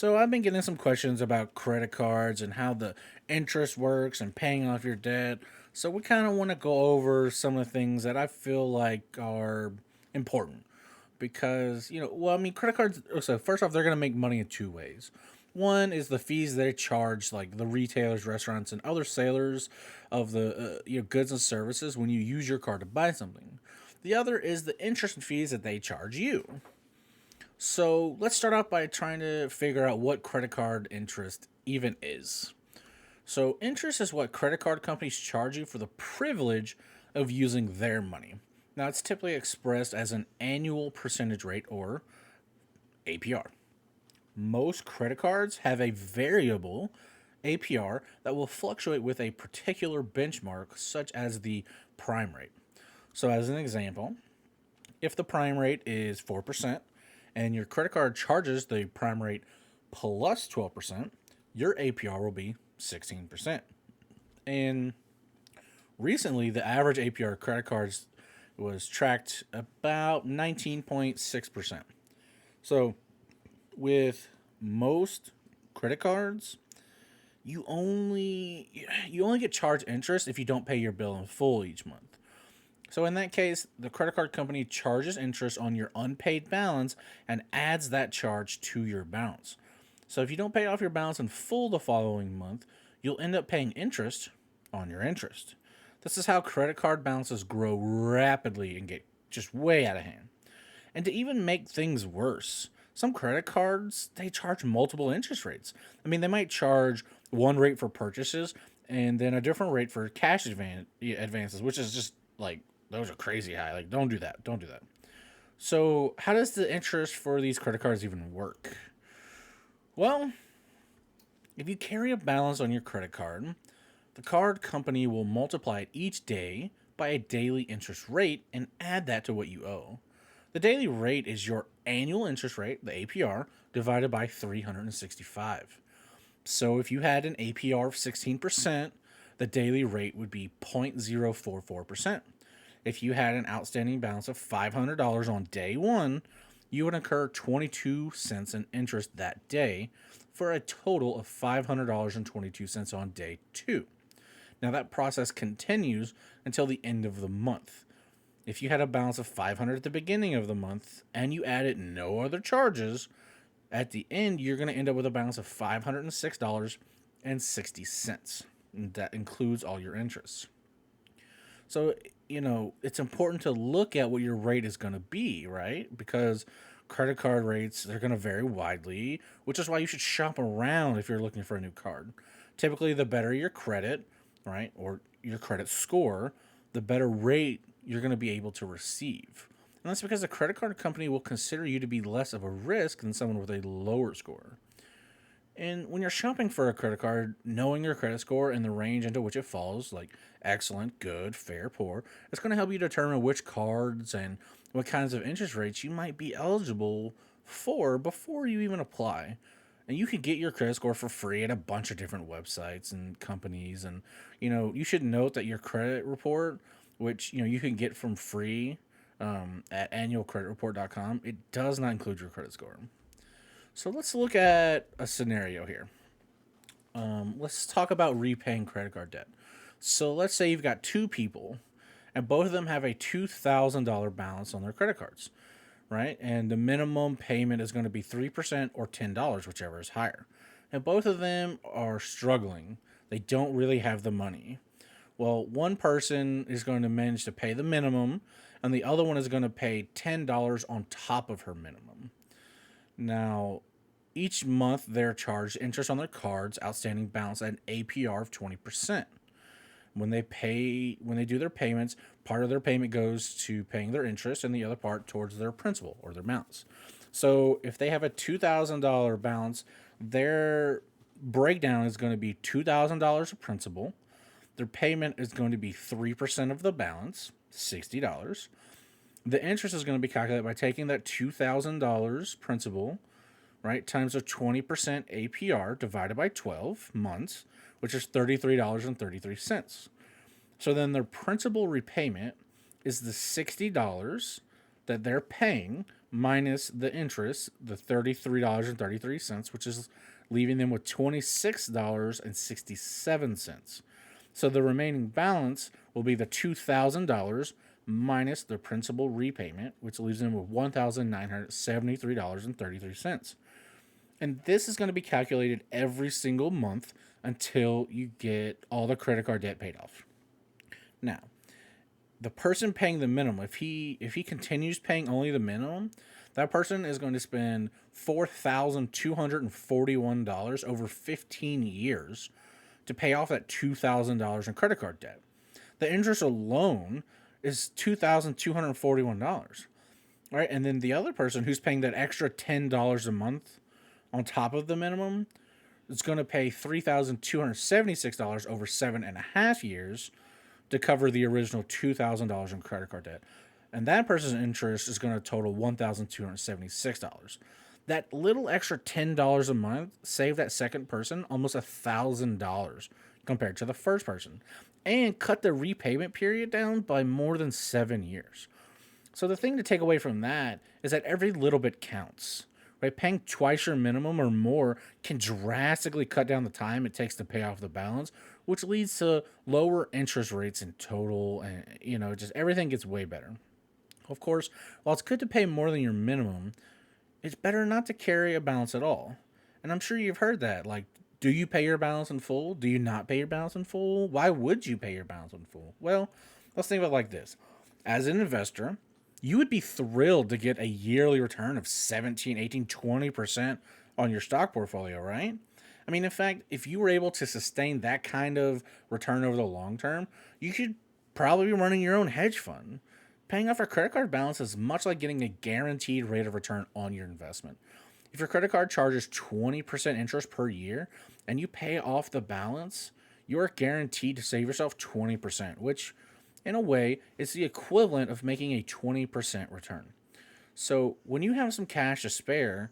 So I've been getting some questions about credit cards and how the interest works and paying off your debt. So we kind of want to go over some of the things that I feel like are important because, credit cards, so first off, they're going to make money in two ways. One is the fees they charge, like the retailers, restaurants, and other sellers of the goods and services when you use your card to buy something. The other is the interest and fees that they charge you. So let's start off by trying to figure out what credit card interest even is. So, interest is what credit card companies charge you for the privilege of using their money. Now, it's typically expressed as an annual percentage rate or APR. Most credit cards have a variable APR that will fluctuate with a particular benchmark, such as the prime rate. So, as an example, if the prime rate is 4% and your credit card charges the prime rate plus 12%, your APR will be 16%. And recently, the average APR credit cards was tracked about 19.6%. So, with most credit cards, you only get charged interest if you don't pay your bill in full each month. So in that case, the credit card company charges interest on your unpaid balance and adds that charge to your balance. So if you don't pay off your balance in full the following month, you'll end up paying interest on your interest. This is how credit card balances grow rapidly and get just way out of hand. And to even make things worse, some credit cards they charge multiple interest rates. I mean, they might charge one rate for purchases and then a different rate for cash advances, which is just like those are crazy high. Like, don't do that. Don't do that. So, how does the interest for these credit cards even work? Well, if you carry a balance on your credit card, the card company will multiply it each day by a daily interest rate and add that to what you owe. The daily rate is your annual interest rate, the APR, divided by 365. So if you had an APR of 16%, the daily rate would be 0.044%. If you had an outstanding balance of $500 on day one, you would incur 22 cents in interest that day for a total of $500.22 on day two. Now that process continues until the end of the month. If you had a balance of 500 at the beginning of the month and you added no other charges, at the end you're going to end up with a balance of $506.60. And that includes all your interests. So, it's important to look at what your rate is going to be, right? Because credit card rates, they're going to vary widely, which is why you should shop around if you're looking for a new card. Typically, the better your credit, right, or your credit score, the better rate you're going to be able to receive. And that's because the credit card company will consider you to be less of a risk than someone with a lower score. And when you're shopping for a credit card, knowing your credit score and the range into which it falls, like excellent, good, fair, poor, it's going to help you determine which cards and what kinds of interest rates you might be eligible for before you even apply. And you can get your credit score for free at a bunch of different websites and companies. And, you should note that your credit report, which, you can get from free at annualcreditreport.com, it does not include your credit score. So let's look at a scenario here. Let's talk about repaying credit card debt. So let's say you've got two people, and both of them have a $2,000 balance on their credit cards, right? And the minimum payment is going to be 3% or $10, whichever is higher. And both of them are struggling. They don't really have the money. Well, one person is going to manage to pay the minimum, and the other one is going to pay $10 on top of her minimum. Now, each month they're charged interest on their cards, outstanding balance at an APR of 20%. When they do their payments, part of their payment goes to paying their interest and the other part towards their principal or their balance. So if they have a $2,000 balance, their breakdown is going to be $2,000 of principal. Their payment is going to be 3% of the balance, $60. The interest is going to be calculated by taking that $2,000 principal, right, times a 20% APR divided by 12 months, which is $33.33. So then their principal repayment is the $60 that they're paying minus the interest, the $33.33, which is leaving them with $26.67. So the remaining balance will be the $2,000 minus the principal repayment, which leaves them with $1,973.33. And this is going to be calculated every single month until you get all the credit card debt paid off. Now, the person paying the minimum, if he continues paying only the minimum, that person is going to spend $4,241 over 15 years to pay off that $2,000 in credit card debt. The interest alone is $2,241, right? And then the other person who's paying that extra $10 a month on top of the minimum is going to pay $3,276 over 7.5 years to cover the original $2,000 in credit card debt. And that person's interest is going to total $1,276. That little extra $10 a month saved that second person almost $1,000 compared to the first person, and cut the repayment period down by more than 7 years. So the thing to take away from that is that every little bit counts. Right? Paying twice your minimum or more can drastically cut down the time it takes to pay off the balance, which leads to lower interest rates in total, and just everything gets way better. Of course, while it's good to pay more than your minimum, it's better not to carry a balance at all. And I'm sure you've heard that. Like, do you pay your balance in full? Do you not pay your balance in full? Why would you pay your balance in full? Well, let's think about it like this. As an investor, you would be thrilled to get a yearly return of 17, 18, 20% on your stock portfolio, right? I mean, in fact, if you were able to sustain that kind of return over the long term, you should probably be running your own hedge fund. Paying off a credit card balance is much like getting a guaranteed rate of return on your investment. If your credit card charges 20% interest per year and you pay off the balance, you are guaranteed to save yourself 20%, which in a way is the equivalent of making a 20% return. So when you have some cash to spare,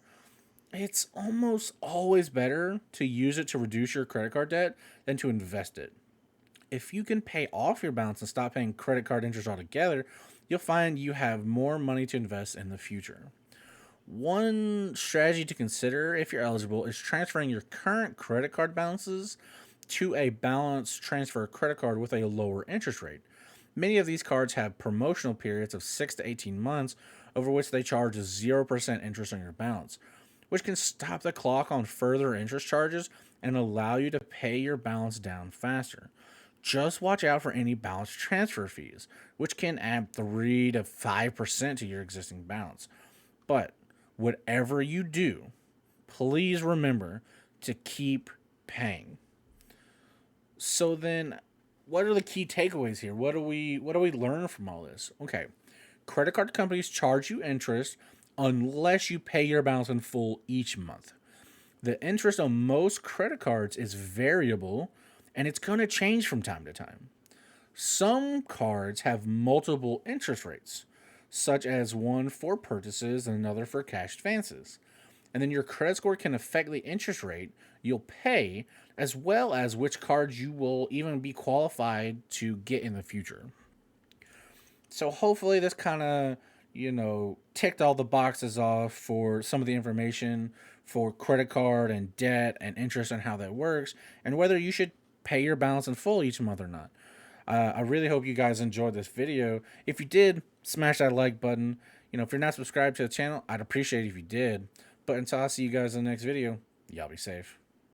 it's almost always better to use it to reduce your credit card debt than to invest it. If you can pay off your balance and stop paying credit card interest altogether, you'll find you have more money to invest in the future. One strategy to consider if you're eligible is transferring your current credit card balances to a balance transfer credit card with a lower interest rate. Many of these cards have promotional periods of 6 to 18 months over which they charge a 0% interest on your balance, which can stop the clock on further interest charges and allow you to pay your balance down faster. Just watch out for any balance transfer fees, which can add 3 to 5% to your existing balance. But whatever you do, please remember to keep paying. So then, what are the key takeaways here? What do we learn from all this? Okay, credit card companies charge you interest unless you pay your balance in full each month. The interest on most credit cards is variable, and it's going to change from time to time. Some cards have multiple interest rates, such as one for purchases and another for cash advances. And then your credit score can affect the interest rate you'll pay, as well as which cards you will even be qualified to get in the future. So hopefully this kind of, ticked all the boxes off for some of the information for credit card and debt and interest and how that works, and whether you should pay your balance in full each month or not. I really hope you guys enjoyed this video. If you did, smash that like button. If you're not subscribed to the channel, I'd appreciate it if you did. But until I see you guys in the next video, y'all be safe.